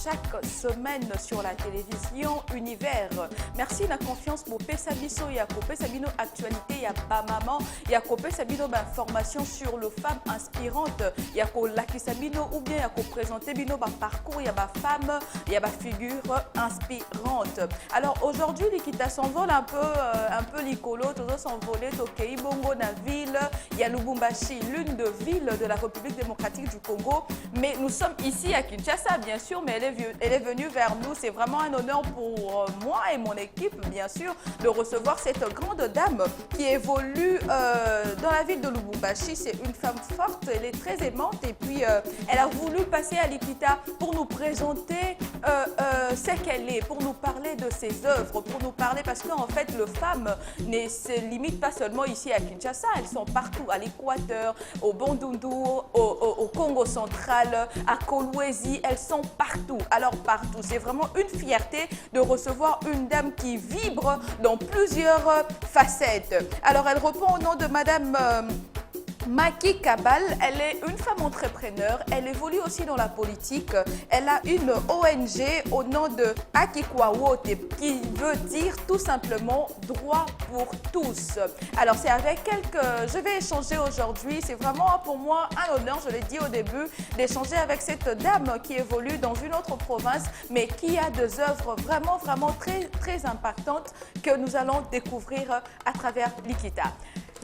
chaque semaine sur la télévision Univers. Merci la confiance pour Pesabiso et Akopé Sabino actualité, il y a pas maman, il y a Akopé Sabino information sur le femme inspirante, il y a Laki Sabino ou bien il y a présenter Bino parcours, il y a femme, il y a figure inspirante. Alors aujourd'hui, l'Ikita s'envole un peu l'icolo, tout s'envoler au Bongo na ville, il y a Lubumbashi, l'une des villes de la République démocratique du Congo, mais nous sommes ici à Kinshasa bien sûr, mais elle est venue vers nous. C'est vraiment un honneur pour moi et mon équipe bien sûr de recevoir cette grande dame qui évolue dans la ville de Lubumbashi. C'est une femme forte, elle est très aimante et puis elle a voulu passer à l'Ikita pour nous présenter ce qu'elle est, pour nous parler de ses œuvres, pour nous parler parce qu'en fait les femmes ne se limitent pas seulement ici à Kinshasa, elles sont partout, à l'Équateur, au Bandundu, au Congo central, à Kolwezi, elles sont partout. Alors partout, c'est vraiment une fierté de recevoir une dame qui vibre dans plusieurs facettes. Alors elle répond au nom de Madame Maki Kabal, elle est une femme entrepreneur, elle évolue aussi dans la politique, elle a une ONG au nom de Akikwawote qui veut dire tout simplement droit pour tous. Alors c'est avec elle que je vais échanger aujourd'hui, c'est vraiment pour moi un honneur, je l'ai dit au début, d'échanger avec cette dame qui évolue dans une autre province mais qui a des œuvres vraiment très impactantes que nous allons découvrir à travers l'Ikita.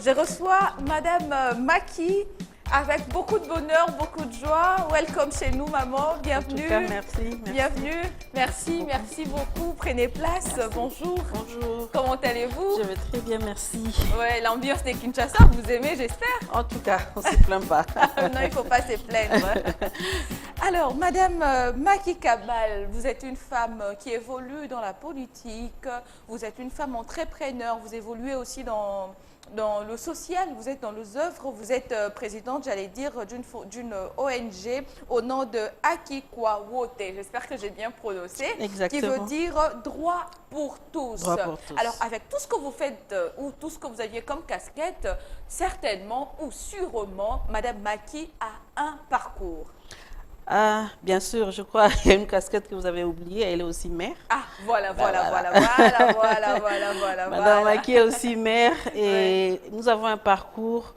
Je reçois Madame Maki avec beaucoup de bonheur, beaucoup de joie. Welcome chez nous, maman. Bienvenue. En tout cas, merci. Bienvenue. Merci beaucoup. Prenez place. Merci. Bonjour. Bonjour. Comment allez-vous? Je vais très bien, merci. Ouais, l'ambiance de Kinshasa, vous aimez, j'espère? En tout cas, on ne se plaint pas. Non, il ne faut pas se plaindre. Alors, Madame Maki Kabal, vous êtes une femme qui évolue dans la politique, vous êtes une femme entrepreneur, vous évoluez aussi dans le social, vous êtes dans les œuvres, vous êtes présidente, j'allais dire, d'une ONG au nom de Akikwawote. J'espère que j'ai bien prononcé. Exactement. Qui veut dire droit pour tous. Droit pour tous. Alors, avec tout ce que vous faites ou tout ce que vous aviez comme casquette, certainement ou sûrement, Madame Maki a un parcours. Ah, bien sûr, je crois qu'il y a une casquette que vous avez oubliée, elle est aussi mère. Ah, voilà. Madame Maki est aussi mère et nous avons un parcours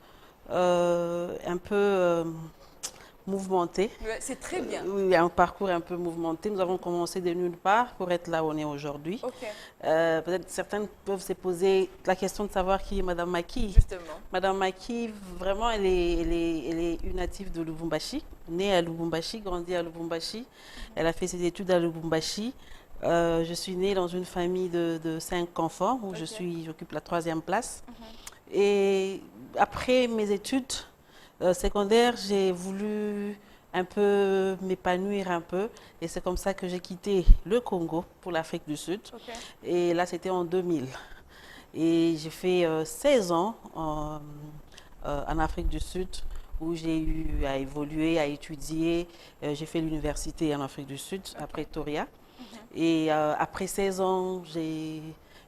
un peu mouvementé. C'est très bien. Oui, un parcours un peu mouvementé. Nous avons commencé de nulle part pour être là où on est aujourd'hui. Okay. Peut-être certains peuvent se poser la question de savoir qui est Madame Maki. Justement. Madame Maki, vraiment, elle est une native de Lubumbashi, née à Lubumbashi, grandie à Lubumbashi. Elle a fait ses études à Lubumbashi. Je suis née dans une famille de 5 enfants où j'occupe la 3e place. Et après mes études secondaires, j'ai voulu un peu m'épanouir un peu et c'est comme ça que j'ai quitté le Congo pour l'Afrique du Sud. Et là, c'était en 2000. Et j'ai fait 16 ans en Afrique du Sud où j'ai eu à évoluer, à étudier. J'ai fait l'université en Afrique du Sud, à Pretoria. Et après 16 ans,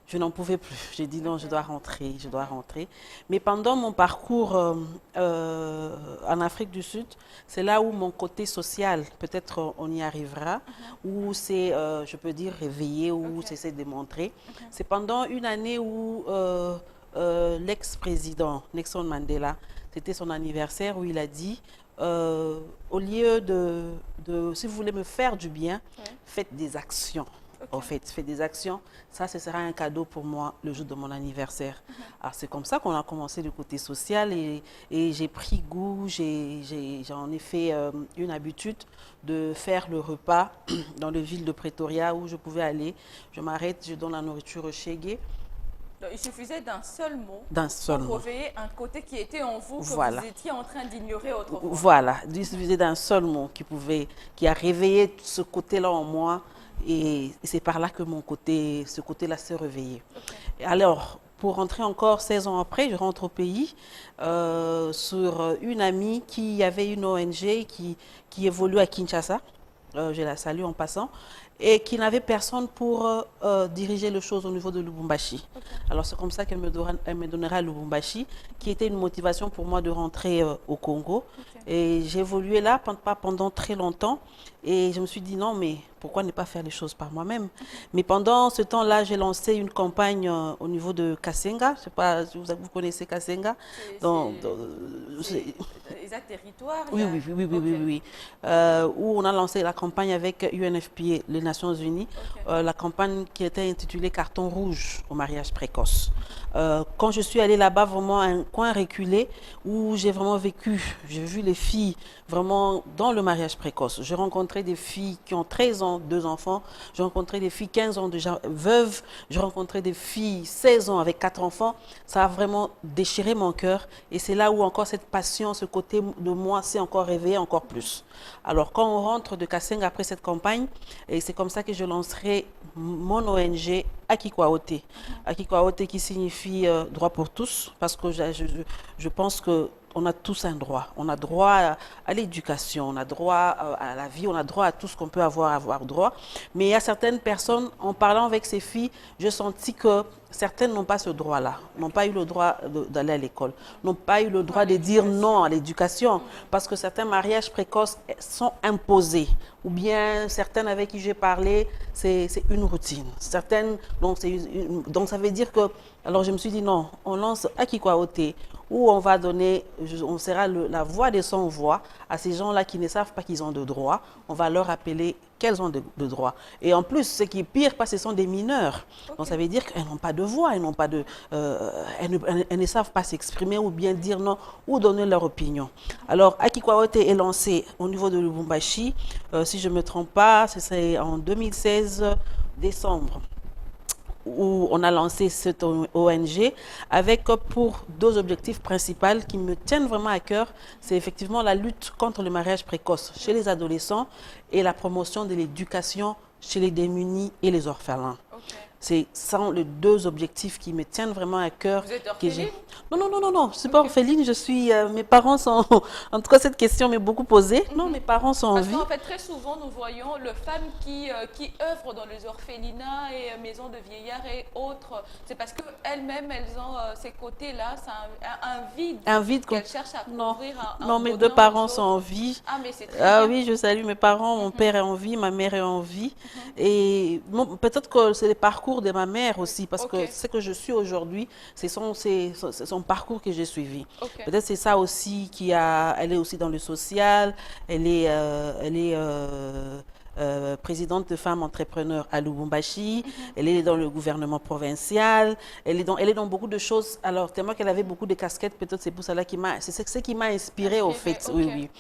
je n'en pouvais plus. J'ai dit non, je dois rentrer. Mais pendant mon parcours en Afrique du Sud, c'est là où mon côté social, peut-être on y arrivera, où c'est, je peux dire, réveillé, où c'est démontré. C'est pendant une année où l'ex-président Nelson Mandela, c'était son anniversaire, où il a dit, au lieu si vous voulez me faire du bien, faites des actions. En fait, faites des actions, ça, ce sera un cadeau pour moi le jour de mon anniversaire. Alors, c'est comme ça qu'on a commencé le côté social et j'ai pris goût, j'en ai fait une habitude de faire le repas dans le ville de Pretoria où je pouvais aller. Je m'arrête, je donne la nourriture au Shege. Donc, il suffisait d'un seul mot pour réveiller un côté qui était en vous, que vous étiez en train d'ignorer autrefois. Voilà, il suffisait d'un seul mot qui a réveillé ce côté-là en moi. Et c'est par là que ce côté-là s'est réveillé. Alors, pour rentrer encore 16 ans après, je rentre au pays sur une amie qui avait une ONG qui évolue à Kinshasa. Je la salue en passant. Et qui n'avait personne pour diriger les choses au niveau de Lubumbashi. Alors c'est comme ça qu'elle me donnera Lubumbashi, qui était une motivation pour moi de rentrer au Congo. Et j'ai évolué là, pas pendant très longtemps. Et je me suis dit, non, mais pourquoi ne pas faire les choses par moi-même? Mais pendant ce temps-là, j'ai lancé une campagne au niveau de Kasenga. Je ne sais pas si vous connaissez Kasenga. C'est exact territoire. Oui, oui, oui, oui, oui, oui, oui. Où on a lancé la campagne avec UNFPA, les Nations Unies, la campagne qui était intitulée Carton rouge au mariage précoce. Quand je suis allée là-bas, vraiment un coin reculé où j'ai vraiment vécu, j'ai vu les filles vraiment dans le mariage précoce. J'ai rencontré des filles qui ont 13 ans, 2 enfants. J'ai rencontré des filles 15 ans déjà veuves. J'ai rencontré des filles 16 ans avec 4 enfants. Ça a vraiment déchiré mon cœur. Et c'est là où encore cette passion, ce côté de moi s'est encore réveillé encore plus. Alors quand on rentre de Kasenga après cette campagne, et c'est comme ça que je lancerai mon ONG Akikwaote. Akikwaote qui signifie droit pour tous, parce que je pense que on a tous un droit. On a droit à l'éducation, on a droit à la vie, on a droit à tout ce qu'on peut avoir droit. Mais il y a certaines personnes, en parlant avec ces filles, j'ai senti que certaines n'ont pas ce droit-là, n'ont pas eu le droit d'aller à l'école, n'ont pas eu le droit de dire non à l'éducation, parce que certains mariages précoces sont imposés. Ou bien certaines avec qui j'ai parlé, c'est une routine. Certaines, donc ça veut dire que, alors je me suis dit non, on lance Akikwaote, où on va donner, on sera la voix des sans-voix à ces gens-là qui ne savent pas qu'ils ont de droits. On va leur rappeler qu'elles ont de droits. Et en plus, ce qui est pire, ce sont des mineurs. Donc ça veut dire qu'elles n'ont pas de voix, elles ne savent pas s'exprimer ou bien dire non ou donner leur opinion. Alors, Akikwaote est lancé au niveau de Lubumbashi. Si je ne me trompe pas, c'est en 2016, décembre, où on a lancé cette ONG avec pour 2 objectifs principaux qui me tiennent vraiment à cœur. C'est effectivement la lutte contre le mariage précoce chez les adolescents et la promotion de l'éducation chez les démunis et les orphelins. C'est les 2 objectifs qui me tiennent vraiment à cœur. Vous êtes orpheline? Non, non, non, non, non, je ne suis pas orpheline, je suis... mes parents sont... En tout cas, cette question m'est beaucoup posée. Non, mes parents sont en vie. Parce qu'en fait, très souvent, nous voyons les femmes qui œuvrent dans les orphelinats et maisons de vieillards et autres. C'est parce qu'elles-mêmes, elles ont ces côtés-là, c'est un vide qu'elles cherchent à couvrir. Non, mes 2 parents sont en vie. Ah, mais c'est très bien. Oui, je salue mes parents. Mon père est en vie, ma mère est en vie. Et bon, peut-être que c'est les parcours de ma mère aussi, parce que ce que je suis aujourd'hui, c'est son parcours que j'ai suivi. Peut-être c'est ça aussi elle est aussi dans le social, elle est présidente de femmes entrepreneurs à Lubumbashi, elle est dans le gouvernement provincial, elle est dans beaucoup de choses. Alors, tellement qu'elle avait beaucoup de casquettes, peut-être c'est pour cela c'est ce qui m'a inspirée au fait. Oui, oui.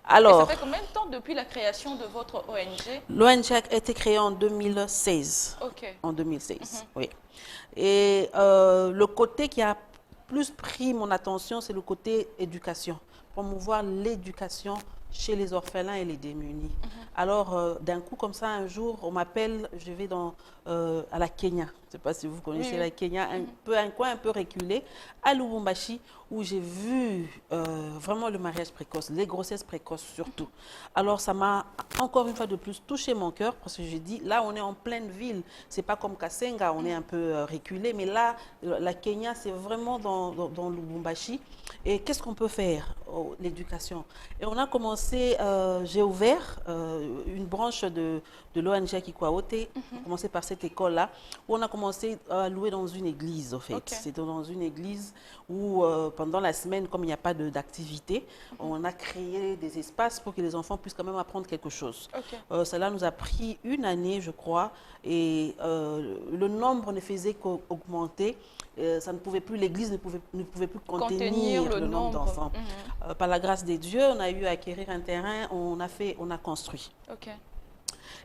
Alors, et ça fait combien de temps depuis la création de votre ONG? L'ONG a été créée en 2016. En 2016, oui. Et le côté qui a plus pris mon attention, c'est le côté éducation. Promouvoir l'éducation chez les orphelins et les démunis. Alors, d'un coup, comme ça, un jour, on m'appelle, je vais à la Kenya. Je ne sais pas si vous connaissez la Kenya, un coin un peu reculé, à Lubumbashi, où j'ai vu vraiment le mariage précoce, les grossesses précoces surtout. Alors, ça m'a encore une fois de plus touché mon cœur, parce que j'ai dit, là, on est en pleine ville. Ce n'est pas comme Kasenga, on est un peu reculé, mais là, la Kenya, c'est vraiment dans Lubumbashi. Et qu'est-ce qu'on peut faire? L'éducation. Et on a commencé, j'ai ouvert une branche de l'ONG Akikwaote, on a commencé par cette école-là, où on a commencé à louer dans une église, en fait. C'était dans une église où, pendant la semaine, comme il n'y a pas d'activité, on a créé des espaces pour que les enfants puissent quand même apprendre quelque chose. Cela nous a pris 1 année, je crois, et le nombre ne faisait qu'augmenter. Ça ne pouvait plus, l'église ne pouvait plus contenir le nombre d'enfants. Par la grâce de Dieu, on a eu à acquérir un terrain, on a construit.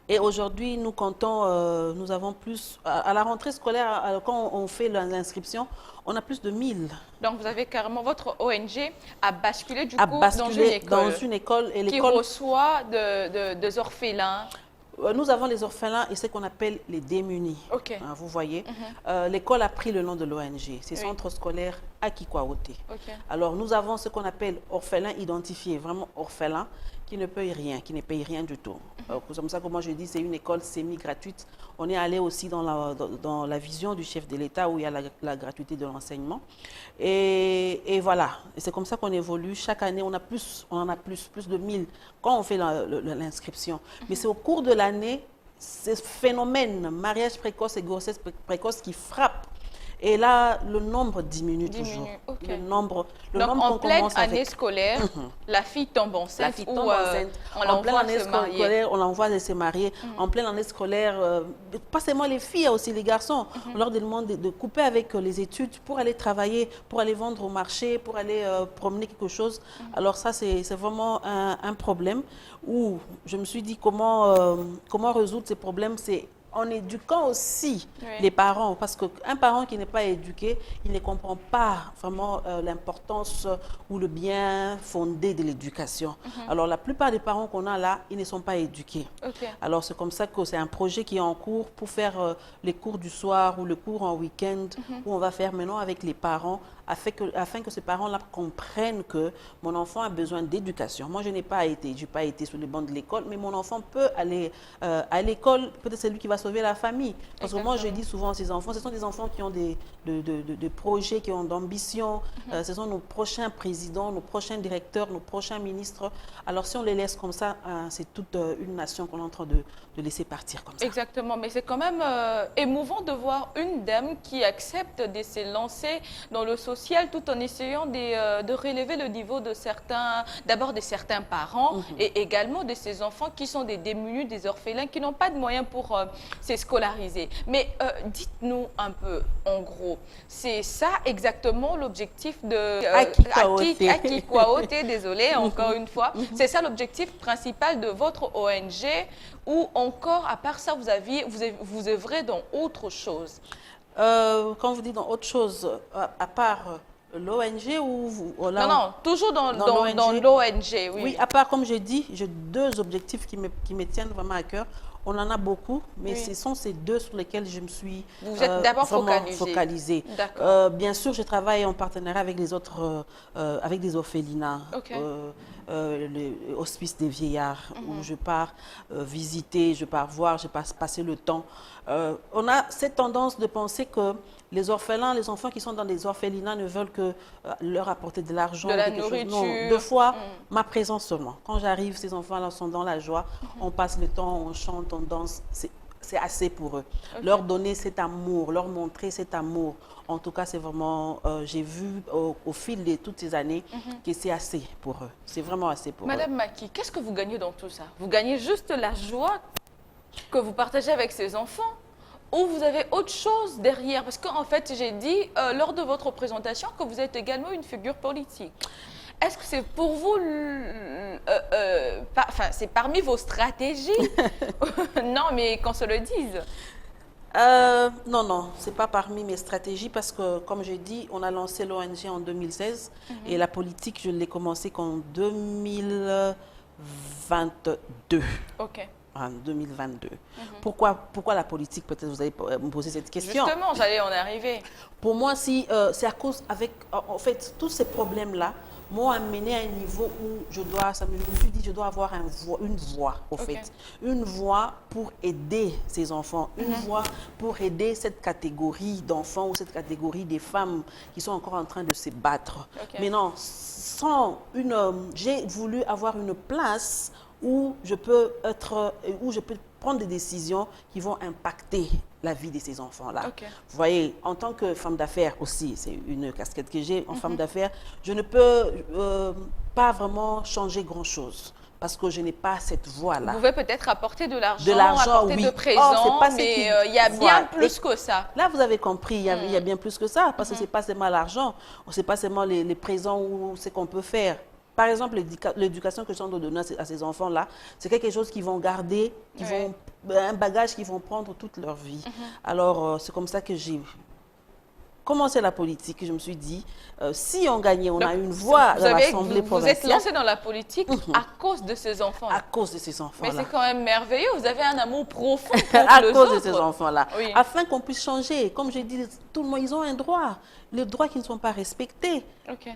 Et aujourd'hui, nous comptons, nous avons plus, à la rentrée scolaire, quand on fait l'inscription, on a plus de 1000. Donc, vous avez carrément, votre ONG a basculé du coup dans une école qui reçoit des orphelins. Nous avons les orphelins et ce qu'on appelle les démunis. Vous voyez, l'école a pris le nom de l'ONG. C'est Centre scolaire Akikwaote. Alors, nous avons ce qu'on appelle orphelins identifiés, vraiment orphelins, qui ne paye rien, qui ne paye rien du tout. C'est comme ça que moi je dis, c'est une école semi-gratuite. On est allé aussi dans la vision du chef de l'État où il y a la gratuité de l'enseignement. Et voilà, c'est comme ça qu'on évolue. Chaque année, on en a plus de 1000 quand on fait l'inscription. Mais c'est au cours de l'année, ce phénomène, mariage précoce et grossesse précoce qui frappe. Et là, le nombre diminue toujours. Okay. Donc, en pleine année scolaire, la fille tombe enceinte. La fille tombe enceinte. En pleine année scolaire, on l'envoie se marier. En pleine année scolaire, pas seulement les filles, aussi les garçons. On leur demande de couper avec les études pour aller travailler, pour aller vendre au marché, pour aller promener quelque chose. Alors ça, c'est vraiment un problème où je me suis dit comment résoudre ces problèmes. C'est en éduquant aussi les parents, parce qu'un parent qui n'est pas éduqué, il ne comprend pas vraiment l'importance ou le bien fondé de l'éducation. Alors la plupart des parents qu'on a là, ils ne sont pas éduqués. Alors c'est comme ça que c'est un projet qui est en cours pour faire les cours du soir ou le cours en week-end, où on va faire maintenant avec les parents, afin que ces parents-là comprennent que mon enfant a besoin d'éducation. Moi, je n'ai pas été sur les bancs de l'école, mais mon enfant peut aller à l'école, peut-être c'est lui qui va sauver la famille. Parce que moi, je dis souvent à ces enfants, ce sont des enfants qui ont des projets, qui ont d'ambition, ce sont nos prochains présidents, nos prochains directeurs, nos prochains ministres. Alors, si on les laisse comme ça, c'est toute une nation qu'on est en train de laisser partir comme ça. Exactement, mais c'est quand même émouvant de voir une dame qui accepte de se lancer dans le social tout en essayant de relever le niveau de certains parents et également de ces enfants qui sont des démunis, des orphelins, qui n'ont pas de moyens pour se scolariser. Mais dites-nous un peu, en gros, c'est ça exactement l'objectif de Aki Kwaote, désolé encore une fois, c'est ça l'objectif principal de votre ONG, ou encore, à part ça, vous œuvrez dans autre chose? Quand vous dites dans autre chose, à part l'ONG ou non, toujours dans l'ONG, oui. Oui, à part, comme j'ai dit, j'ai deux objectifs qui me tiennent vraiment à cœur. On en a beaucoup, mais ce sont ces deux sur lesquels je me suis Vous êtes d'abord focalisée. Bien sûr, je travaille en partenariat avec les autres, avec des orphelinats, l'hospice des vieillards, où je pars visiter, je pars voir, je passe passer le temps. On a cette tendance de penser que les orphelins, les enfants qui sont dans des orphelinats ne veulent que leur apporter de l'argent. De la nourriture. Non, deux fois, ma présence seulement. Quand j'arrive, ces enfants-là sont dans la joie, on passe le temps, on chante, on danse, c'est assez pour eux. Leur donner cet amour, leur montrer cet amour. En tout cas, c'est vraiment, j'ai vu au fil de toutes ces années que c'est assez pour eux. C'est vraiment assez pour eux. Madame Maki, qu'est-ce que vous gagnez dans tout ça? Vous gagnez juste la joie que vous partagez avec ces enfants? Ou vous avez autre chose derrière? Parce qu'en fait, j'ai dit lors de votre présentation que vous êtes également une figure politique. Est-ce que c'est pour vous, c'est parmi vos stratégies? Non, mais qu'on se le dise. Non, c'est pas parmi mes stratégies parce que, comme j'ai dit, on a lancé l'ONG en 2016 et la politique, je l'ai commencé qu'en 2022. En 2022. Pourquoi la politique? Peut-être vous allez me poser cette question. Justement, j'allais en arriver. Pour moi, c'est à cause, en fait, tous ces problèmes-là m'ont amené à un niveau où je me suis dit, je dois avoir une voix, au fait. Une voix pour aider ces enfants, une voix pour aider cette catégorie d'enfants ou cette catégorie des femmes qui sont encore en train de se battre. Mais non, j'ai voulu avoir une place où je peux prendre des décisions qui vont impacter la vie de ces enfants-là. Vous voyez, en tant que femme d'affaires aussi, c'est une casquette que j'ai en femme d'affaires, je ne peux pas vraiment changer grand-chose parce que je n'ai pas cette voix-là. Vous pouvez peut-être apporter de l'argent, apporter de présents, mais il y a bien plus que ça. Là, vous avez compris, il y a bien plus que ça, parce que ce n'est pas seulement l'argent, ce n'est pas seulement les présents ou ce qu'on peut faire. Par exemple, l'éducation que je suis en train de donner à ces enfants-là, c'est quelque chose qu'ils vont garder, un bagage qu'ils vont prendre toute leur vie. Alors, c'est comme ça que j'ai commencé la politique. Je me suis dit, si on gagnait, on a une voix dans l'Assemblée provinciale. Vous êtes lancé dans la politique à cause de ces enfants. À cause de ces enfants-là. Mais c'est quand même merveilleux. Vous avez un amour profond pour à les cause autres. de ces enfants-là. Afin qu'on puisse changer. Comme j'ai dit tout le monde, ils ont un droit. Les droits qui ne sont pas respectés.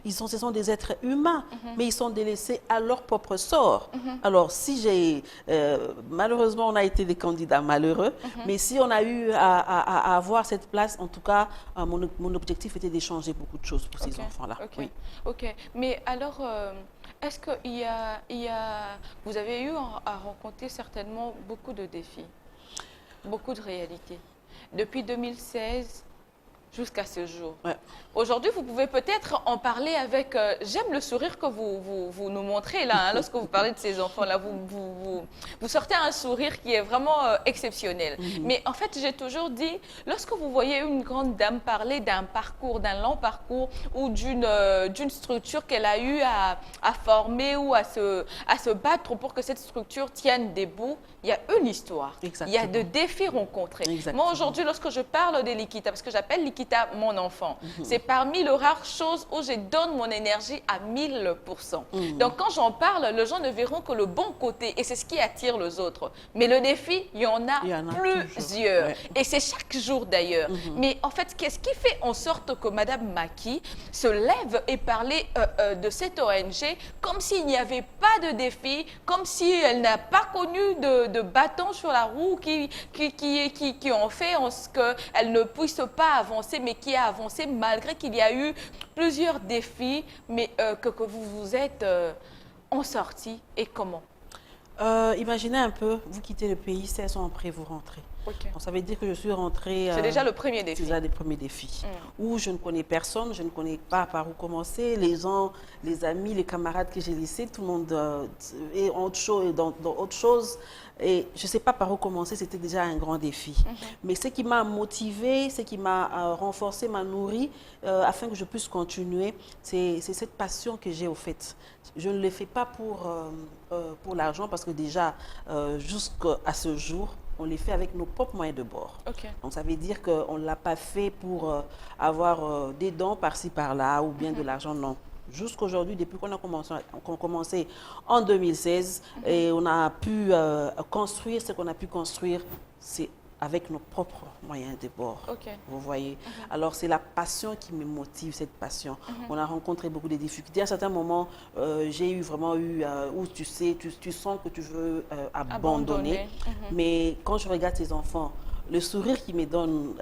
Ce sont des êtres humains, mais ils sont délaissés à leur propre sort. Alors, si malheureusement, on a été des candidats malheureux, mais si on a eu à avoir cette place, en tout cas, mon objectif était d'échanger beaucoup de choses pour ces enfants-là. Oui. Ok. Mais alors, est-ce qu'il vous avez eu à rencontrer certainement beaucoup de défis, beaucoup de réalités, depuis 2016 jusqu'à ce jour. Ouais. Aujourd'hui, vous pouvez peut-être en parler avec... J'aime le sourire que vous nous montrez là, lorsque vous parlez de ces enfants-là. Vous sortez un sourire qui est vraiment exceptionnel. Mais en fait, j'ai toujours dit, lorsque vous voyez une grande dame parler d'un parcours, d'un long parcours ou d'une structure qu'elle a eu à former ou à se battre pour que cette structure tienne debout, il y a une histoire. Exactement. Il y a de défis rencontrés. Exactement. Moi, aujourd'hui, lorsque je parle de Likita, parce que j'appelle Likita mon enfant, c'est parmi les rares choses où je donne mon énergie à 1000%. Donc, quand j'en parle, les gens ne verront que le bon côté et c'est ce qui attire les autres. Mais le défi, il y en a plusieurs. Ouais. Et c'est chaque jour d'ailleurs. Mais en fait, qu'est-ce qui fait en sorte que Madame Maki se lève et parler de cette ONG comme s'il n'y avait pas de défi, comme si elle n'a pas connu de bâtons sur la roue qui ont fait qu'elle ne puisse pas avancer, mais qui a avancé malgré qu'il y a eu plusieurs défis, mais que vous vous êtes en sorti et comment? Imaginez un peu, vous quittez le pays 16 ans après, vous rentrez. Donc, ça veut dire que je suis rentrée... C'est déjà le premier défi. C'est déjà les premiers défis. Où je ne connais personne, je ne connais pas par où commencer. Les gens, les amis, les camarades que j'ai laissés, tout le monde est dans autre chose. Et je ne sais pas par où commencer, c'était déjà un grand défi. Mais ce qui m'a motivée, ce qui m'a renforcée, m'a nourrie, afin que je puisse continuer, c'est cette passion que j'ai au fait. Je ne le fais pas pour l'argent, parce que déjà, jusqu'à ce jour, on les fait avec nos propres moyens de bord. Donc, ça veut dire qu'on ne l'a pas fait pour avoir des dons par-ci, par-là, ou bien de l'argent, non. Jusqu'aujourd'hui, depuis qu'on a commencé en 2016, et on a pu construire ce qu'on a pu construire, c'est avec nos propres moyens de bord. Vous voyez. Alors, c'est la passion qui me motive, cette passion. On a rencontré beaucoup de difficultés. À certains moments, j'ai vraiment eu où tu sens que tu veux abandonner. Mais quand je regarde ces enfants, le sourire qui me donne,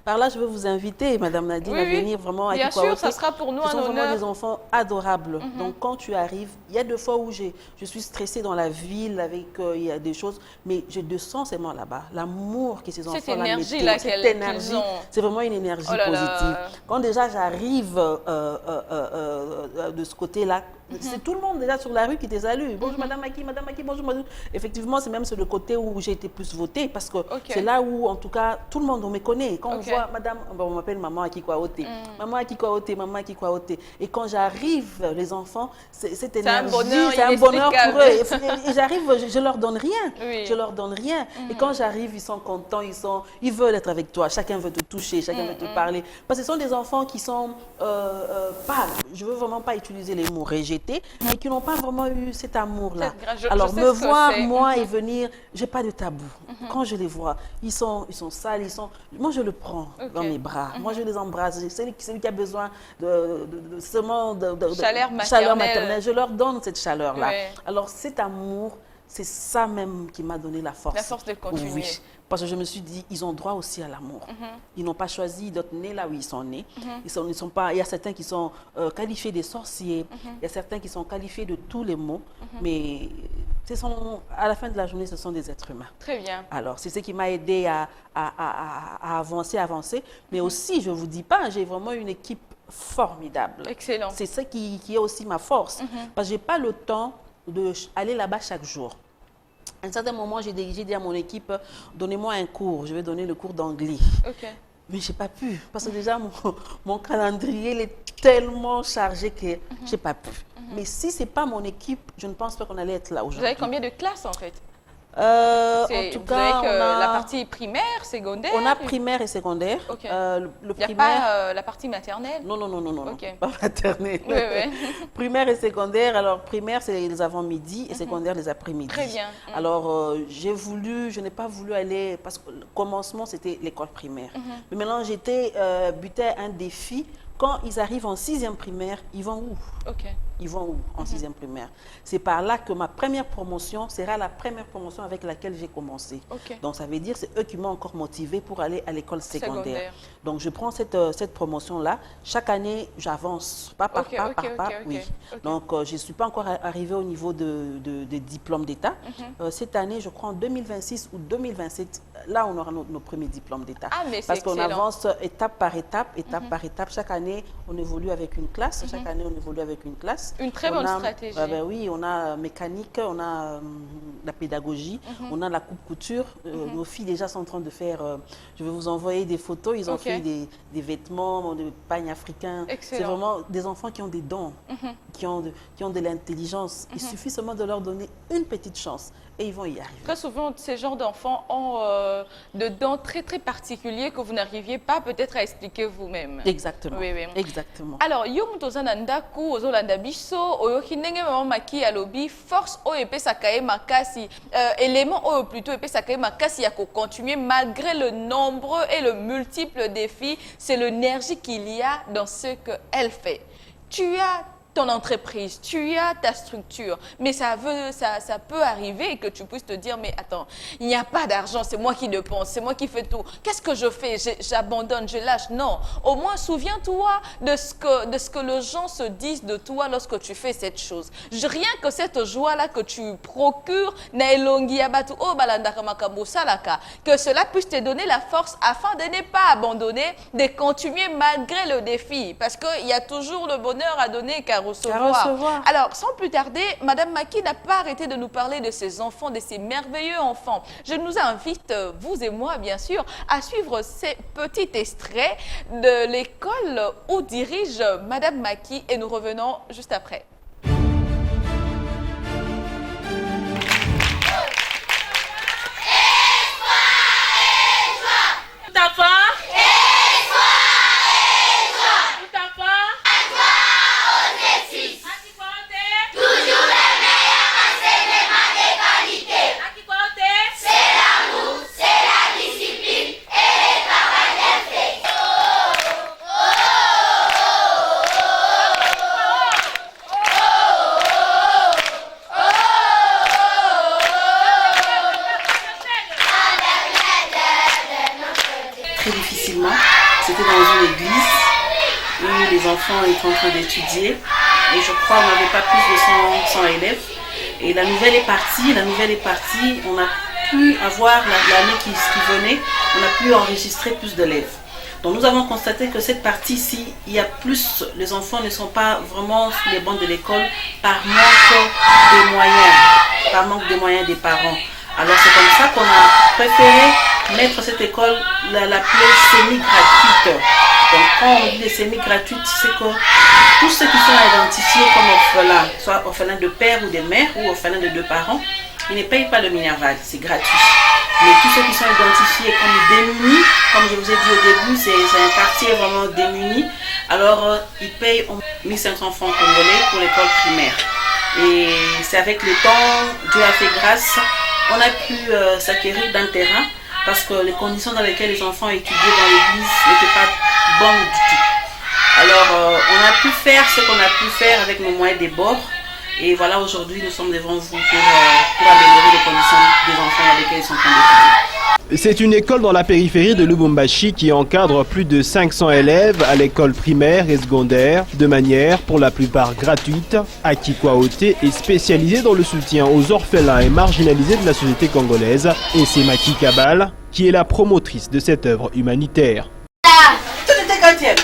par là, je veux vous inviter, Madame Nadine, à venir vraiment à Kikwaoté. Bien sûr, ça sera pour nous un honneur. Ce sont vraiment des enfants adorables. Donc, quand tu arrives, il y a des fois où je suis stressée dans la ville, avec il y a des choses, mais je le sens seulement là-bas. L'amour que ces enfants-là mettent, cette énergie, c'est vraiment une énergie positive. Quand déjà j'arrive de ce côté-là, c'est tout le monde déjà sur la rue qui te salue. Bonjour Madame Maki, bonjour Madame. Effectivement, c'est même sur le côté où j'ai été plus votée, parce que c'est là où, en tout cas, tout le monde, on me connaît. Quand on voit Madame, on m'appelle Maman Akikwaoté. Maman Akikwaoté, Maman Akikwaoté. Et quand j'arrive, les enfants, cette énergie, c'est un bonheur pour eux. Et j'arrive, je leur donne rien. Je leur donne rien. Et quand j'arrive, ils sont contents, ils veulent être avec toi. Chacun veut te toucher, chacun veut te parler. Parce que ce sont des enfants qui sont pas, je veux vraiment pas utiliser les mots rejetés, mais qui n'ont pas vraiment eu cet amour-là. Alors, me voir, moi, et venir, j'ai pas de tabou. Quand je les vois, ils sont sales, moi, je le prends dans mes bras. Moi, je les embrasse. Celui qui a besoin de chaleur maternelle, je leur donne cette chaleur-là. Alors, cet amour, c'est ça même qui m'a donné la force. La force de continuer. Oui. Parce que je me suis dit, ils ont droit aussi à l'amour. Ils n'ont pas choisi d'être nés là où ils sont nés. Ils sont pas, il y a certains qui sont qualifiés de sorciers. Il y a certains qui sont qualifiés de tous les mots. Mais à la fin de la journée, ce sont des êtres humains. Très bien. Alors, c'est ce qui m'a aidé à avancer. Mais aussi, je ne vous dis pas, j'ai vraiment une équipe formidable. Excellent. C'est ça qui est aussi ma force. Parce que je n'ai pas le temps d'aller là-bas chaque jour. À un certain moment, j'ai dit à mon équipe, donnez-moi un cours, je vais donner le cours d'anglais. Mais je n'ai pas pu, parce que déjà, mon calendrier il est tellement chargé que je n'ai pas pu. Mais si ce n'est pas mon équipe, je ne pense pas qu'on allait être là aujourd'hui. Vous avez combien de classes en fait? En Vous tout avez cas, que on a, la partie primaire, secondaire. on a primaire et secondaire. Ok. Le Il n'y a primaire. pas la partie maternelle. Non, non, non, non, non, Ok. pas maternelle. Oui, oui. Primaire et secondaire. Alors, primaire, c'est les avant-midi et secondaire, les après-midi. Très bien. Alors, je n'ai pas voulu aller, parce que le commencement, c'était l'école primaire. Mais maintenant, j'étais buté à un défi. Quand ils arrivent en 6e primaire, ils vont où? Ok. Ils vont où en 6e primaire? C'est par là que ma première promotion sera la première promotion avec laquelle j'ai commencé. Ok. Donc, ça veut dire que c'est eux qui m'ont encore motivé pour aller à l'école secondaire. Secondaire. Donc, je prends cette promotion-là. Chaque année, j'avance, pas par Ok, pas, ok, par ok, pas, ok, oui. ok. Donc, je ne suis pas encore arrivée au niveau de diplôme d'État. Cette année, je crois en 2026 ou 2027, là, on aura nos premiers diplômes d'État. Ah, mais c'est Parce qu'on excellent. avance étape par étape, par étape. Chaque année, on évolue avec une classe. Chaque année, on évolue avec une classe. Une très bonne stratégie. Ben oui, on a mécanique, on a la pédagogie, on a la coupe-couture. Nos filles déjà sont en train de faire, je vais vous envoyer des photos, ils ont fait des vêtements, des pagnes africains. Excellent. C'est vraiment des enfants qui ont des dons, qui ont de l'intelligence. Il suffit seulement de leur donner une petite chance et ils vont y arriver. Très souvent, ces genres d'enfants ont de dons très très particuliers que vous n'arriviez pas peut-être à expliquer vous-même. Exactement. Oui, oui. Exactement. Alors, yo mutoza na ndaku ozolanda biso oyoki ndenge mama maki alobi force oyo epesaka ye makasi élément oyo plutôt epesaka ye makasi ya continuer malgré le nombreux et le multiple défis, c'est l'énergie qu'il y a dans ce qu'elle fait. Tu as ton entreprise, tu as ta structure, mais ça peut arriver que tu puisses te dire, mais attends, il n'y a pas d'argent, c'est moi qui dépense, c'est moi qui fais tout. Qu'est-ce que je fais? J'abandonne, je lâche. Non, au moins souviens-toi de ce que les gens se disent de toi lorsque tu fais cette chose. Rien que cette joie-là que tu procures, que cela puisse te donner la force afin de ne pas abandonner, de continuer malgré le défi. Parce qu'il y a toujours le bonheur à donner qu'à recevoir. Alors, sans plus tarder, Madame Maki n'a pas arrêté de nous parler de ses enfants, de ses merveilleux enfants. Je nous invite, vous et moi bien sûr, à suivre ces petits extraits de l'école où dirige Madame Maki et nous revenons juste après. Très difficilement. C'était dans une église où les enfants étaient en train d'étudier et je crois qu'on n'avait pas plus de 100 élèves. Et la nouvelle est partie, on a pu avoir l'année qui venait, on a pu enregistrer plus d'élèves. Donc nous avons constaté que cette partie-ci, il y a plus, les enfants ne sont pas vraiment sur les bancs de l'école par manque de moyens des parents. Alors c'est comme ça qu'on a préféré mettre cette école, l'appeler semi-gratuite. Donc quand on dit semi-gratuite, c'est que tous ceux qui sont identifiés comme orphelins, soit orphelins de père ou de mère ou orphelins de 2 parents, ils ne payent pas le minerval, c'est gratuit. Mais tous ceux qui sont identifiés comme démunis, comme je vous ai dit au début, c'est un quartier vraiment démuni, alors ils payent 1500 francs congolais pour l'école primaire. Et c'est avec le temps, Dieu a fait grâce, on a pu s'acquérir d'un terrain parce que les conditions dans lesquelles les enfants étudiaient dans l'église n'étaient pas bonnes du tout. Alors on a pu faire ce qu'on a pu faire avec nos moyens des bords. Et voilà, aujourd'hui, nous sommes devant vous pour améliorer les conditions des enfants dans lesquels ils sont en train d'étudier. C'est une école dans la périphérie de Lubumbashi qui encadre plus de 500 élèves à l'école primaire et secondaire, de manière pour la plupart gratuite. Akikwaote est spécialisée dans le soutien aux orphelins et marginalisés de la société congolaise. Et c'est Maki Kabal qui est la promotrice de cette œuvre humanitaire. Tout était quantième.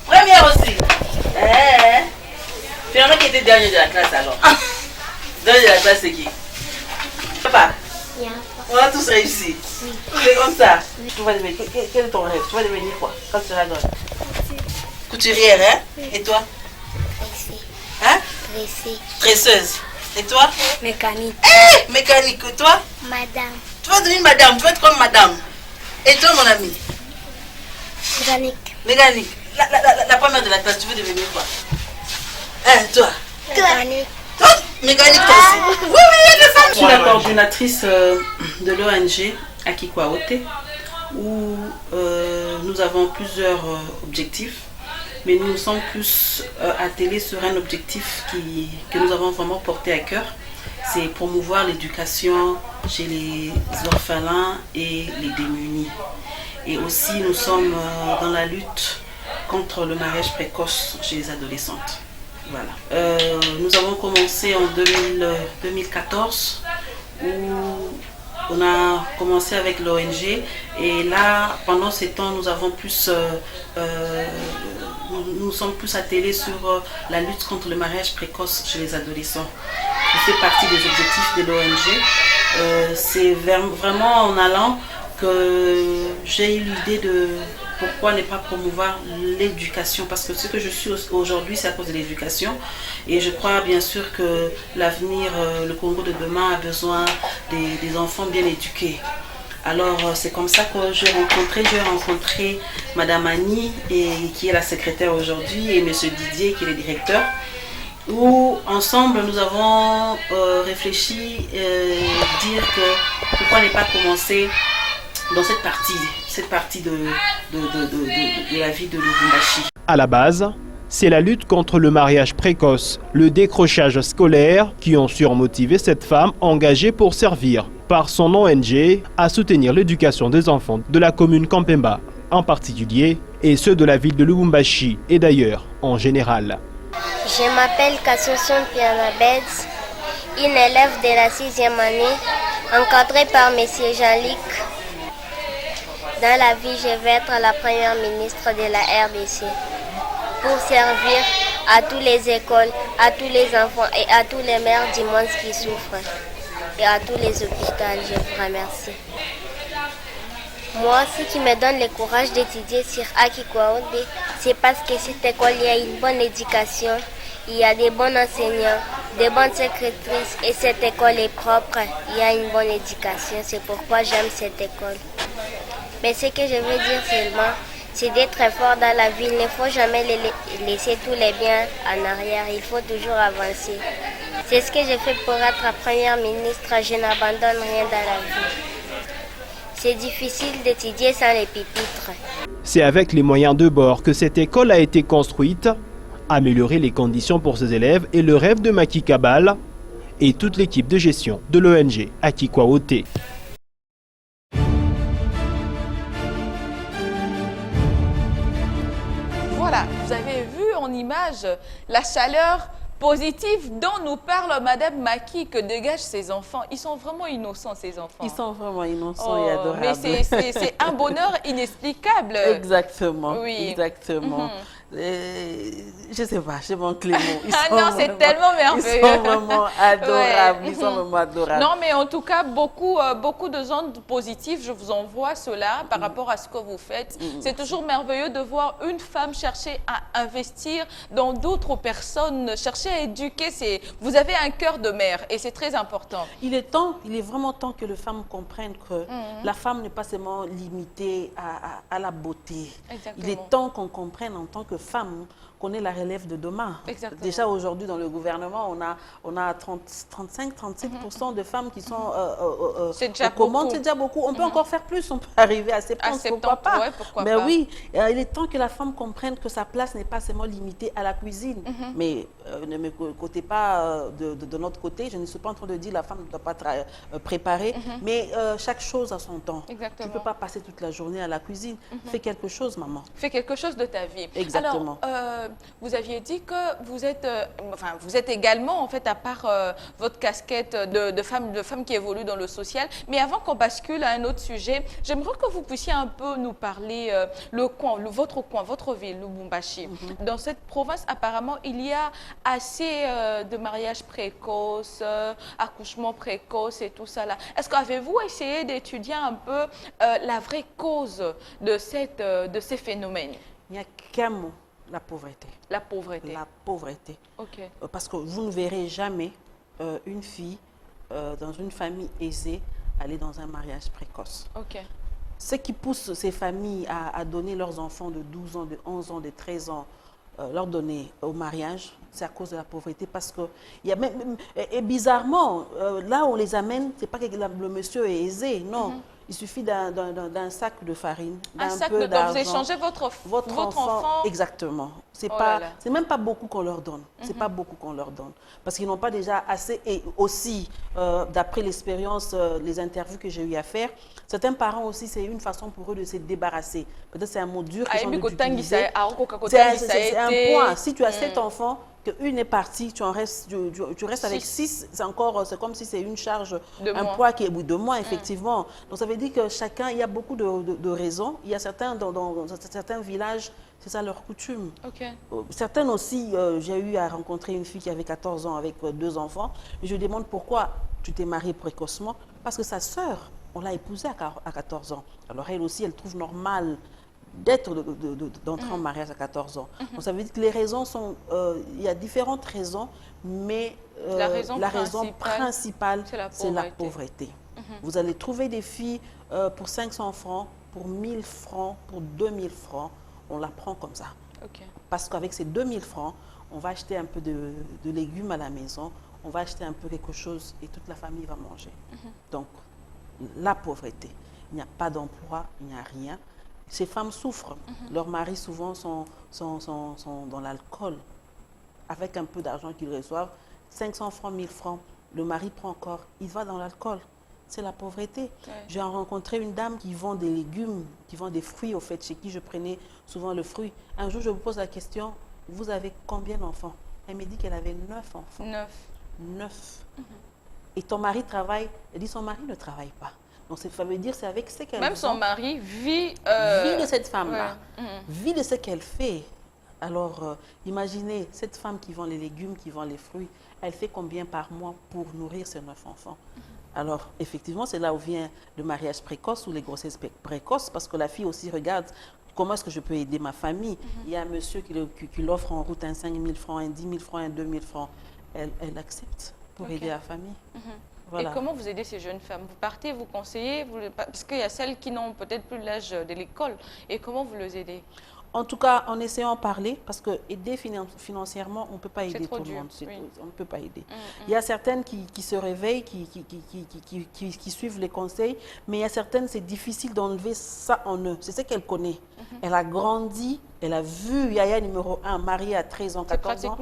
Première aussi. Finalement, qui était dernier de la classe alors? Dernier de la classe, c'est qui? Papa? On a tous réussi. C'est comme ça. Tu vas devenir, quel est ton rêve? Tu vas devenir quoi quand tu seras grande? Couturière, hein? Et toi? Hein? Tresseuse. Et toi? Mécanique. Mécanique. Et toi? Madame. Tu vas devenir madame, tu vas être comme madame. Et toi, mon ami? Mécanique. Mécanique. La première de la classe, tu veux devenir quoi? Hein, toi? Mécanique. Toi? Mécanique, toi aussi? Oui, oui, les femmes. Je suis la coordinatrice de l'ONG Akikwaote, où nous avons plusieurs objectifs, mais nous sommes plus attelés sur un objectif que nous avons vraiment porté à cœur. C'est promouvoir l'éducation chez les orphelins et les démunis. Et aussi, nous sommes dans la lutte contre le mariage précoce chez les adolescentes. Voilà. Nous avons commencé en 2014, où on a commencé avec l'ONG, et là, pendant ces temps, nous avons plus, nous sommes plus attelés sur la lutte contre le mariage précoce chez les adolescents. Ça fait partie des objectifs de l'ONG. C'est vraiment en allant que j'ai eu l'idée de pourquoi ne pas promouvoir l'éducation, parce que ce que je suis aujourd'hui, c'est à cause de l'éducation, et je crois bien sûr que l'avenir, le Congo de demain a besoin des enfants bien éduqués. Alors c'est comme ça que j'ai rencontré Madame Annie, qui est la secrétaire aujourd'hui, et Monsieur Didier, qui est le directeur, où ensemble nous avons réfléchi, dire que pourquoi ne pas commencer dans cette partie de la vie de Lubumbashi. À la base, c'est la lutte contre le mariage précoce, le décrochage scolaire qui ont surmotivé cette femme engagée pour servir, par son ONG, à soutenir l'éducation des enfants de la commune Kampemba en particulier, et ceux de la ville de Lubumbashi et d'ailleurs en général. Je m'appelle Kassoson Pianabeds, une élève de la 6e année, encadrée par M. Jean-Luc. Dans la vie, je vais être la première ministre de la RDC pour servir à toutes les écoles, à tous les enfants et à tous les mères du monde qui souffrent et à tous les hôpitaux. Je vous remercie. Moi, ce qui me donne le courage d'étudier sur Akikwaote, c'est parce que cette école, il y a une bonne éducation, il y a des bons enseignants, des bonnes secrétrices et cette école est propre. Il y a une bonne éducation, c'est pourquoi j'aime cette école. Mais ce que je veux dire seulement, c'est d'être fort dans la vie. Il ne faut jamais laisser tous les biens en arrière. Il faut toujours avancer. C'est ce que je fais pour être première ministre. Je n'abandonne rien dans la vie. C'est difficile d'étudier sans les pupitres. C'est avec les moyens de bord que cette école a été construite. Améliorer les conditions pour ses élèves est le rêve de Maki Kabal et toute l'équipe de gestion de l'ONG Akikwaote. Voilà, vous avez vu en image la chaleur positive dont nous parle Madame Maki, que dégagent ces enfants. Ils sont vraiment innocents, ces enfants. Ils sont vraiment innocents et adorables. Mais c'est un bonheur inexplicable. Exactement, Oui. Exactement. Je sais pas, je manque les mots. Non, c'est tellement merveilleux. Ils sont vraiment adorables. Ouais. Ils sont vraiment adorables. Non, mais en tout cas, beaucoup de ondes positives. Je vous envoie cela par rapport à ce que vous faites. C'est toujours merveilleux de voir une femme chercher à investir dans d'autres personnes, chercher à éduquer. Vous avez un cœur de mère et c'est très important. Il est vraiment temps que les femmes comprennent que la femme n'est pas seulement limitée à la beauté. Exactement. Il est temps qu'on comprenne en tant que femme qu'on est la relève de demain. Exactement. Déjà aujourd'hui dans le gouvernement, on a 35-37% de femmes qui sont c'est déjà commandes. C'est déjà beaucoup. On peut encore faire plus. On peut arriver à 70, pourquoi pas. Ouais, pourquoi Mais pas. oui, il est temps que la femme comprenne que sa place n'est pas seulement limitée à la cuisine. Mais ne me côté pas de notre côté. Je ne suis pas en train de dire la femme ne doit pas préparer, mais chaque chose a son temps. Exactement. Tu ne peux pas passer toute la journée à la cuisine. Fais quelque chose, maman. Fais quelque chose de ta vie. Exactement. Alors, vous aviez dit que vous êtes également, en fait, à part votre casquette de femme qui évolue dans le social. Mais avant qu'on bascule à un autre sujet, j'aimerais que vous puissiez un peu nous parler votre ville, Lubumbashi. Dans cette province, apparemment, il y a assez de mariages précoces, accouchements précoces et tout ça là. Est-ce qu'avez-vous essayé d'étudier un peu la vraie cause de ces phénomènes? Il n'y a qu'un mot. La pauvreté. La pauvreté. La pauvreté. Ok. Parce que vous ne verrez jamais une fille dans une famille aisée aller dans un mariage précoce. Ok. Ce qui pousse ces familles à donner leurs enfants de 12 ans, de 11 ans, de 13 ans, leur donner au mariage, c'est à cause de la pauvreté. Parce que, il y a même, et bizarrement, là où on les amène, c'est pas que le monsieur est aisé, non. Il suffit d'un sac de farine, Un d'un sac peu de d'argent. Vous échangez votre enfant. Exactement. C'est Oh pas, là là. c'est même pas beaucoup qu'on leur donne. C'est pas beaucoup qu'on leur donne. Parce qu'ils n'ont pas déjà assez. Et aussi, d'après l'expérience, les interviews que j'ai eu à faire, certains parents aussi, c'est une façon pour eux de se débarrasser. Peut-être c'est un mot dur qu'ils ont d'utiliser. C'est un point. Si tu as 7 enfants, qu'une est partie, tu restes avec 6, c'est encore, c'est comme si c'est une charge, un poids qui est de moins, effectivement. Donc ça veut dire que chacun, il y a beaucoup de raisons. Il y a certains, dans certains villages, c'est ça leur coutume. Okay. Certaines aussi, j'ai eu à rencontrer une fille qui avait 14 ans avec 2 enfants. Et je lui demande pourquoi tu t'es mariée précocement. Parce que sa sœur, on l'a épousée à 14 ans. Alors elle aussi, elle trouve normal d'entrer en mariage à 14 ans. Donc ça veut dire que les raisons sont, il y a différentes raisons, mais la raison principale, c'est la pauvreté. Vous allez trouver des filles pour 500 francs, pour 1000 francs, pour 2000 francs, on la prend comme ça. Okay. Parce qu'avec ces 2000 francs, on va acheter un peu de légumes à la maison, on va acheter un peu quelque chose et toute la famille va manger. Donc, la pauvreté, il n'y a pas d'emploi, il n'y a rien. Ces femmes souffrent. Leurs maris souvent sont dans l'alcool. Avec un peu d'argent qu'ils reçoivent, 500 francs, 1000 francs, le mari prend encore, il va dans l'alcool. C'est la pauvreté. Ouais. J'ai rencontré une dame qui vend des légumes, qui vend des fruits, au fait, chez qui je prenais souvent le fruit. Un jour, je vous pose la question, vous avez combien d'enfants? Elle me dit qu'elle avait 9 enfants. 9. Et ton mari travaille? Elle dit son mari ne travaille pas. Donc, ça veut dire c'est avec ce qu'elle Même son mari vit de cette femme-là, ouais. Vit de ce qu'elle fait. Alors, imaginez, cette femme qui vend les légumes, qui vend les fruits, elle fait combien par mois pour nourrir ses 9 enfants? Alors, effectivement, c'est là où vient le mariage précoce ou les grossesses précoces, parce que la fille aussi regarde comment est-ce que je peux aider ma famille. Il y a un monsieur qui l'offre en route un 5 000 francs, un 10 000 francs, un 2 000 francs. Elle accepte pour aider la famille. Voilà. Et comment vous aidez ces jeunes femmes? Vous partez, vous conseillez, parce qu'il y a celles qui n'ont peut-être plus l'âge de l'école. Et comment vous les aidez? En tout cas, en essayant de parler, parce que aider financièrement, on ne peut pas aider tout le monde. On ne peut pas aider. Il y a certaines qui se réveillent, qui suivent les conseils, mais il y a certaines, c'est difficile d'enlever ça en eux. C'est ce qu'elle connaît. Elle a grandi, elle a vu Yaya numéro 1, mariée à 13 ans, 14 ans.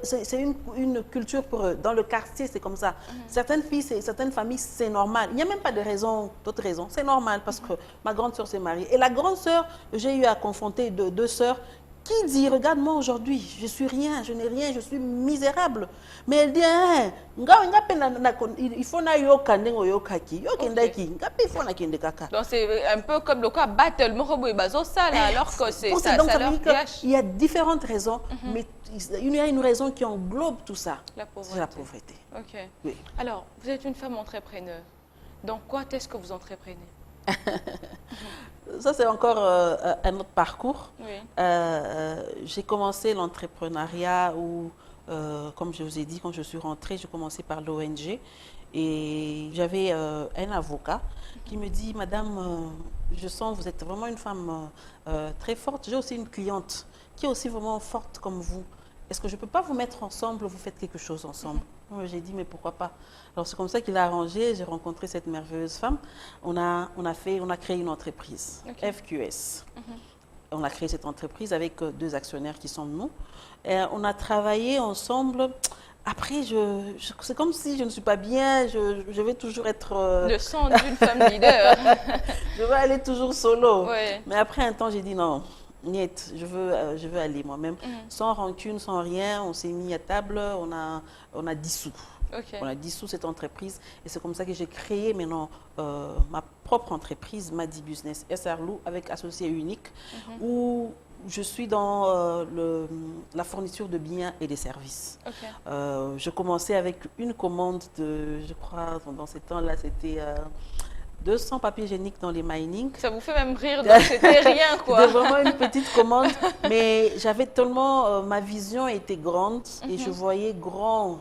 C'est une culture pour eux. Dans le quartier, c'est comme ça. Certaines filles, certaines familles, c'est normal. Il n'y a même pas de raison, d'autres raisons. C'est normal parce que ma grande sœur s'est mariée. Et la grande sœur, j'ai eu à confronter 2 sœurs qui dit, regarde-moi aujourd'hui, je suis rien, je n'ai rien, je suis misérable. Mais elle dit, hein, il faut na yoka nengo yoka ki, yokendaki, ngapi il faut na kende kaka. Donc c'est un peu comme le cas battle, alors que c'est ça leur gâche. Il y a différentes raisons, mais il y a une raison qui englobe tout ça. C'est la pauvreté. Ok. Oui. Alors, vous êtes une femme entrepreneur. Dans quoi est-ce que vous entreprenez? Ça, c'est encore un autre parcours. Oui. J'ai commencé l'entrepreneuriat où, comme je vous ai dit, quand je suis rentrée, j'ai commencé par l'ONG. Et j'avais un avocat qui me dit, Madame, je sens que vous êtes vraiment une femme très forte. J'ai aussi une cliente qui est aussi vraiment forte comme vous. Est-ce que je ne peux pas vous mettre ensemble, vous faites quelque chose ensemble? J'ai dit, mais pourquoi pas? Alors, c'est comme ça qu'il a arrangé. J'ai rencontré cette merveilleuse femme. On a créé une entreprise, FQS. On a créé cette entreprise avec 2 actionnaires qui sont nous. Et on a travaillé ensemble. Après, c'est comme si je ne suis pas bien. Je vais toujours être... Le sang d'une femme leader. Je vais aller toujours solo. Ouais. Mais après un temps, j'ai dit non. Niet, je veux aller moi-même, sans rancune, sans rien. On s'est mis à table, on a dissous. On a dissous cette entreprise et c'est comme ça que j'ai créé maintenant ma propre entreprise, Madi Business SRLou, avec associé unique, où je suis dans la fourniture de biens et des services. Je commençais avec une commande de, je crois, dans ces temps-là, c'était... 200 papiers hygiéniques dans les mining. Ça vous fait même rire, donc c'était rien quoi. C'était vraiment une petite commande, mais j'avais tellement, ma vision était grande et je voyais grand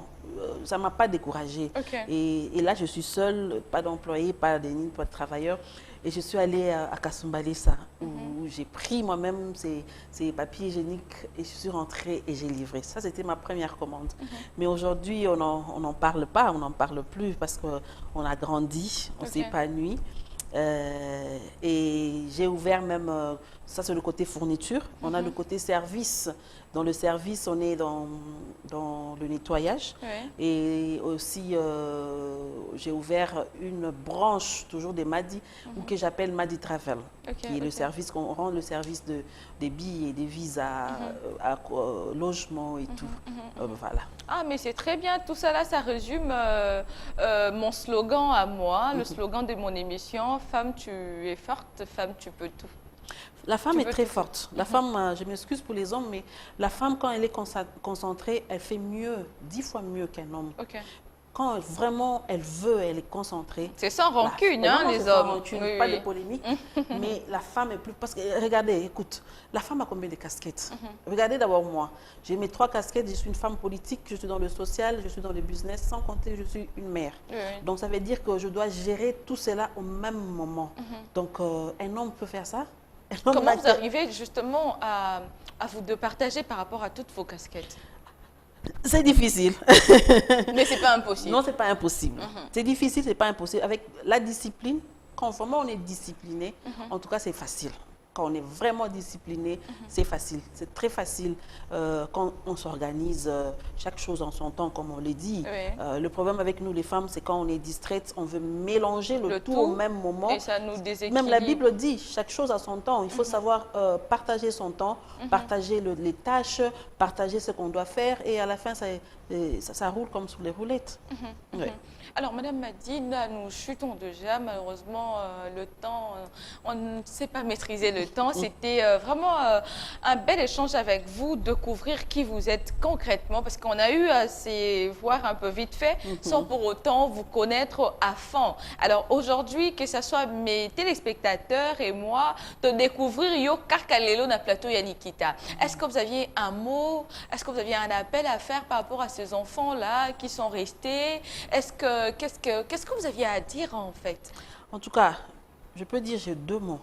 ça ne m'a pas découragée. Ok. Et là, je suis seule, pas d'employé, pas de travailleur. Et je suis allée à Kasumbalesa, où j'ai pris moi-même ces papiers hygiéniques et je suis rentrée et j'ai livré. Ça, c'était ma première commande. Mais aujourd'hui, on n'en parle pas, on n'en parle plus parce qu'on a grandi, on s'épanouit. Et j'ai ouvert même, ça c'est le côté fourniture, on a le côté service. Dans le service, on est dans le nettoyage. Et aussi, j'ai ouvert une branche, toujours des Madi, ou que j'appelle Madi Travel, qui est le service qu'on rend, le service des billets, des visas, logement et tout. Voilà. Ah, mais c'est très bien. Tout ça là, ça résume mon slogan à moi, le slogan de mon émission. Femme, tu es forte, femme, tu peux tout. La femme est très forte. La femme, je m'excuse pour les hommes, mais la femme, quand elle est concentrée, elle fait mieux, 10 fois mieux qu'un homme. Quand vraiment elle veut, elle est concentrée. C'est sans rancune, hein, les hommes. Sans rancune, pas de polémique. Mais la femme est plus... Parce que, regardez, écoute, la femme a combien de casquettes? Regardez d'abord moi. J'ai mes 3 casquettes. Je suis une femme politique, je suis dans le social, je suis dans le business, sans compter, je suis une mère. Donc, ça veut dire que je dois gérer tout cela au même moment. Donc, un homme peut faire ça? Comment vous arrivez justement à vous de partager par rapport à toutes vos casquettes? C'est difficile. Mais c'est pas impossible. Non, c'est pas impossible. C'est difficile, c'est pas impossible. Avec la discipline, quand vraiment on est discipliné, en tout cas, c'est facile. Quand on est vraiment discipliné, c'est facile. C'est très facile quand on s'organise chaque chose en son temps, comme on le dit. Le problème avec nous, les femmes, c'est quand on est distraite, on veut mélanger le tout au même moment. Et ça nous déséquilibre. Même la Bible dit, chaque chose a son temps. Il faut savoir partager son temps, partager les tâches, partager ce qu'on doit faire. Et à la fin, ça roule comme sur les roulettes. Alors, Madame Madine, nous chutons déjà. Malheureusement, le temps, on ne sait pas maîtriser le temps. C'était vraiment un bel échange avec vous, découvrir qui vous êtes concrètement, parce qu'on a eu à se voir un peu vite fait, sans pour autant vous connaître à fond. Alors, aujourd'hui, que ce soit mes téléspectateurs et moi, de découvrir Yo Karkalelo na plateau Yanikita. Est-ce que vous aviez un mot, est-ce que vous aviez un appel à faire par rapport à ces enfants-là qui sont restés? Qu'est-ce que vous aviez à dire en fait? En tout cas, je peux dire, j'ai 2 mots.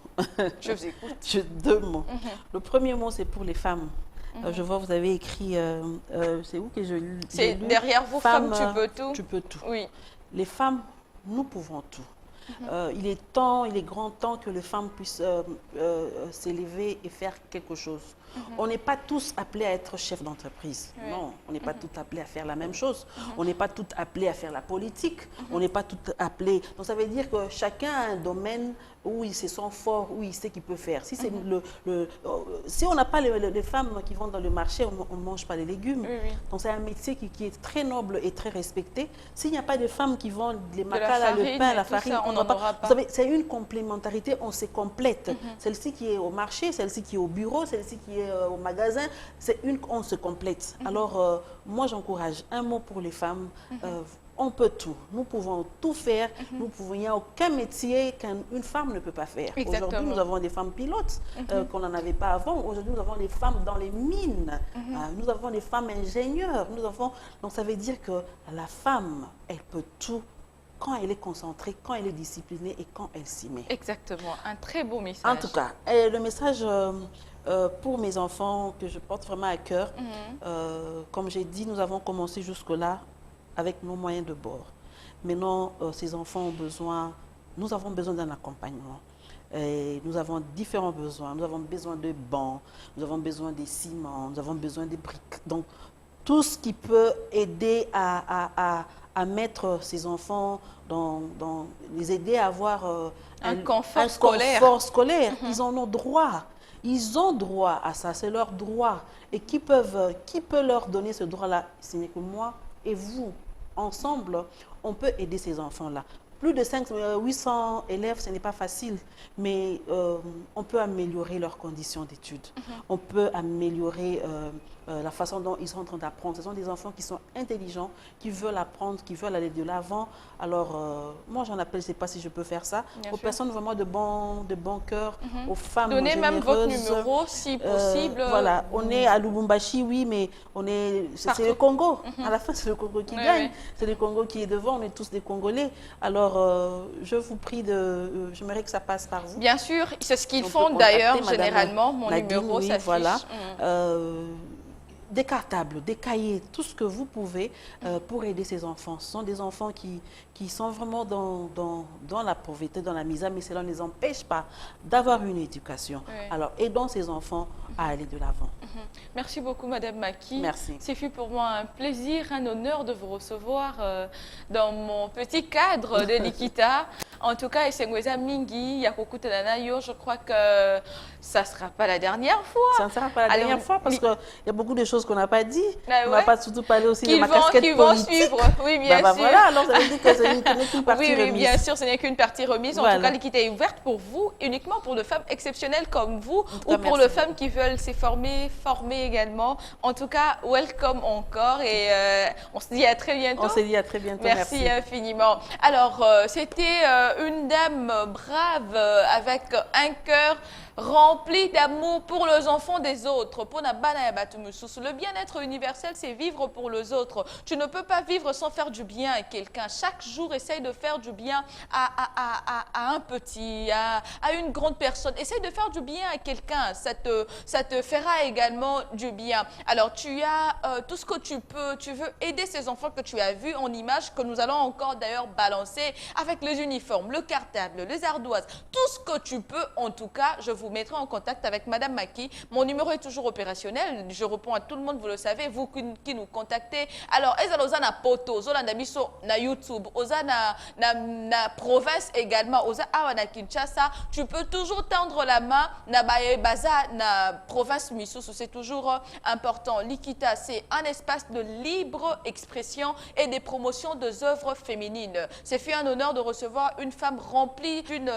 Je vous écoute. J'ai 2 mots. Le premier mot, c'est pour les femmes. Je vois, vous avez écrit, c'est où que je lis? C'est derrière vous, femme, tu peux tout. Tu peux tout. Oui. Les femmes, nous pouvons tout. Il est grand temps que les femmes puissent s'élever et faire quelque chose. On n'est pas tous appelés à être chef d'entreprise. Non, on n'est pas tous appelés à faire la même chose. On n'est pas tous appelés à faire la politique. On n'est pas tous appelés... Donc ça veut dire que chacun a un domaine où il se sent fort, où il sait qu'il peut faire. Si, si on n'a pas les femmes qui vont dans le marché, on ne mange pas les légumes. Donc c'est un métier qui est très noble et très respecté. S'il n'y a pas de femmes qui vendent les macala, le pain, la farine, on n'en aura pas. Vous savez, c'est une complémentarité, on se complète. Celle-ci qui est au marché, celle-ci qui est au bureau, celle-ci qui est au magasin, on se complète. Alors, moi j'encourage un mot pour les femmes. On peut tout. Nous pouvons tout faire. Il n'y a aucun métier qu'une femme ne peut pas faire. Aujourd'hui, nous avons des femmes pilotes qu'on n'en avait pas avant. Aujourd'hui, nous avons des femmes dans les mines. Nous avons des femmes ingénieurs. Donc, ça veut dire que la femme, elle peut tout quand elle est concentrée, quand elle est disciplinée et quand elle s'y met. Exactement. Un très beau message. En tout cas, le message... pour mes enfants que je porte vraiment à cœur, comme j'ai dit, nous avons commencé jusque-là avec nos moyens de bord. Maintenant, ces enfants ont besoin, nous avons besoin d'un accompagnement. Et nous avons différents besoins. Nous avons besoin de bancs, nous avons besoin des ciments, nous avons besoin des briques. Donc, tout ce qui peut aider à mettre ces enfants les aider à avoir un confort scolaire. Ils en ont droit. Ils ont droit à ça, c'est leur droit. Et qui peut leur donner ce droit-là? Ce n'est que moi et vous. Ensemble, on peut aider ces enfants-là. plus de 800 élèves, ce n'est pas facile, mais on peut améliorer leurs conditions d'études. On peut améliorer la façon dont ils sont en train d'apprendre. Ce sont des enfants qui sont intelligents, qui veulent apprendre, qui veulent aller de l'avant. Alors, moi, j'en appelle, je ne sais pas si je peux faire ça, aux personnes vraiment de bon cœur, aux femmes Donnez généreuses. même votre numéro, si possible. Voilà, on est à Lubumbashi, oui, mais c'est le Congo. À la fin, c'est le Congo qui gagne. Oui. C'est le Congo qui est devant, on est tous des Congolais. Alors, je vous prie j'aimerais que ça passe par vous. Bien sûr, c'est ce qu'ils On font peut d'ailleurs, contacter généralement. Madame Mon Nadine, numéro oui, s'affiche. voilà. Des cartables, des cahiers, tout ce que vous pouvez pour aider ces enfants. Ce sont des enfants qui sont vraiment dans la pauvreté, dans la misère, mais cela ne les empêche pas d'avoir une éducation. Oui. Alors, aidons ces enfants à aller de l'avant. Merci beaucoup, Madame Maki. Merci. C'est fut pour moi un plaisir, un honneur de vous recevoir dans mon petit cadre de Likita. En tout cas, Esengweza Mingi, Yakokuta Danayo, je crois que ça ne sera pas la dernière fois. Ça ne sera pas la dernière fois parce qu'il y a beaucoup de choses qu'on n'a pas dit. On n'a pas surtout parlé aussi de ma casquette politique. Qui vont suivre, oui, bien sûr. Voilà, alors ça veut dire que ce n'est qu'une partie remise. Oui, bien sûr, ce n'est qu'une partie remise. En Voilà. tout cas, Likita est ouverte pour vous, uniquement pour les femmes exceptionnelles comme vous, cas, ou pour merci. les femmes qui veulent se former également. En tout cas, welcome encore et on se dit à très bientôt. On se dit à très bientôt. Merci infiniment. Alors, c'était une dame brave avec un cœur rempli d'amour pour les enfants des autres. Le bien-être universel, c'est vivre pour les autres. Tu ne peux pas vivre sans faire du bien à quelqu'un. Chaque jour, essaye de faire du bien à un petit, à une grande personne. Essaye de faire du bien à quelqu'un. Ça te fera également du bien. Alors, tu as tout ce que tu peux. Tu veux aider ces enfants que tu as vus en images, que nous allons encore d'ailleurs balancer avec les uniformes, le cartable, les ardoises. Tout ce que tu peux, en tout cas, je vous mettrai en contact avec Madame Maki. Mon numéro est toujours opérationnel. Je réponds à tout le monde, vous le savez, vous qui nous contactez. Alors, Ezaloza na poto, Zola na biso na YouTube, Oza na province également, Oza awa na Kinshasa. Tu peux toujours tendre la main na baza na province Misusu. C'est toujours important. Likita, c'est un espace de libre expression et des promotions des œuvres féminines. C'est fait un honneur de recevoir une femme remplie d'une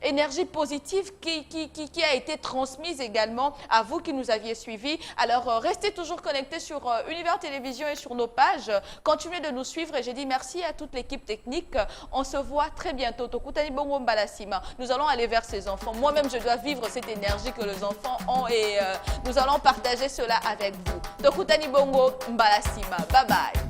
énergie positive qui a été transmise également à vous qui nous aviez suivis. Alors, restez toujours connectés sur Univers Télévision et sur nos pages. Continuez de nous suivre et j'ai dit merci à toute l'équipe technique. On se voit très bientôt. Tokutani Bongo Mbalasima. Nous allons aller vers ces enfants. Moi-même, je dois vivre cette énergie que les enfants ont et nous allons partager cela avec vous. Tokutani Bongo Mbalasima. Bye bye.